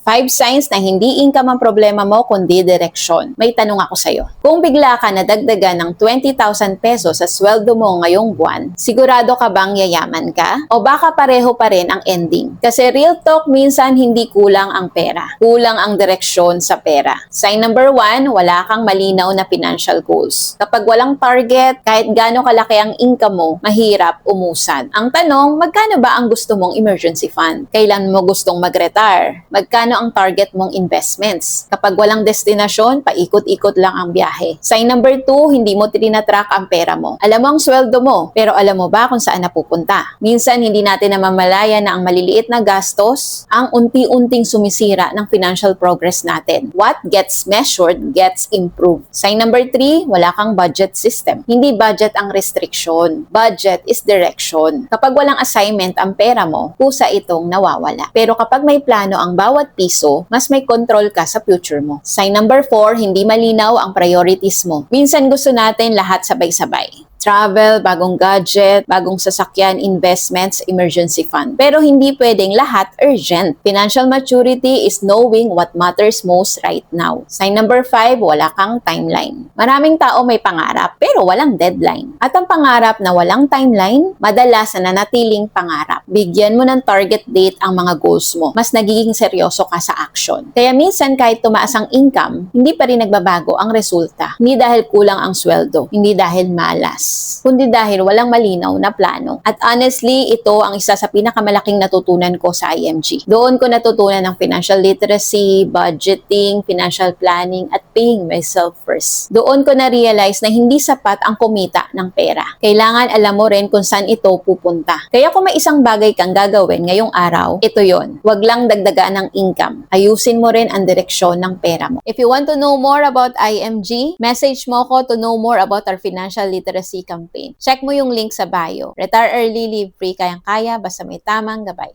5 signs na hindi income ang problema mo kundi direksyon. May tanong ako sa'yo. Kung bigla ka nadagdagan ng 20,000 pesos sa sweldo mo ngayong buwan, sigurado ka bang yayaman ka? O baka pareho pa rin ang ending? Kasi real talk, minsan hindi kulang ang pera. Kulang ang direksyon sa pera. Sign number 1, wala kang malinaw na financial goals. Kapag walang target, kahit gaano kalaki ang income mo, mahirap umusad. Ang tanong, magkano ba ang gusto mong emergency fund? Kailan mo gustong mag-retire? Magkano ang target mong investments? Kapag walang destinasyon, paikot-ikot lang ang biyahe. Sign number 2, hindi mo trinatrack ang pera mo. Alam mo ang sweldo mo, pero alam mo ba kung saan napupunta? Minsan, hindi natin namamalaya na ang maliliit na gastos ang unti-unting sumisira ng financial progress natin. What gets measured gets improved. Sign number 3, wala kang budget system. Hindi budget ang restriction. Budget is direction. Kapag walang assignment ang pera mo, kusa itong nawawala. Pero kapag may plano ang bawat piso, mas may control ka sa future mo. Sign number 4, hindi malinaw ang priorities mo. Minsan gusto natin lahat sabay-sabay. Travel, bagong gadget, bagong sasakyan, investments, emergency fund. Pero hindi pwedeng lahat urgent. Financial maturity is knowing what matters most right now. Sign number 5, wala kang timeline. Maraming tao may pangarap, pero walang deadline. At ang pangarap na walang timeline, madalas na nanatiling pangarap. Bigyan mo ng target date ang mga goals mo. Mas nagiging seryoso ka sa action. Kaya minsan kahit tumaas ang income, hindi pa rin nagbabago ang resulta. Hindi dahil kulang ang sweldo, hindi dahil malas, kundi dahil walang malinaw na plano. At honestly, ito ang isa sa pinakamalaking natutunan ko sa IMG. Doon ko natutunan ng financial literacy, budgeting, financial planning, at paying myself first. Doon ko na-realize na hindi sapat ang kumita ng pera. Kailangan alam mo rin kung saan ito pupunta. Kaya kung may isang bagay kang gagawin ngayong araw, ito yon. Huwag lang dagdagaan ng income. Ayusin mo rin ang direksyon ng pera mo. If you want to know more about IMG, message mo ko to know more about our financial literacy campaign. Check mo yung link sa bio. Retire early, live free, kayang-kaya, basta may tamang gabay.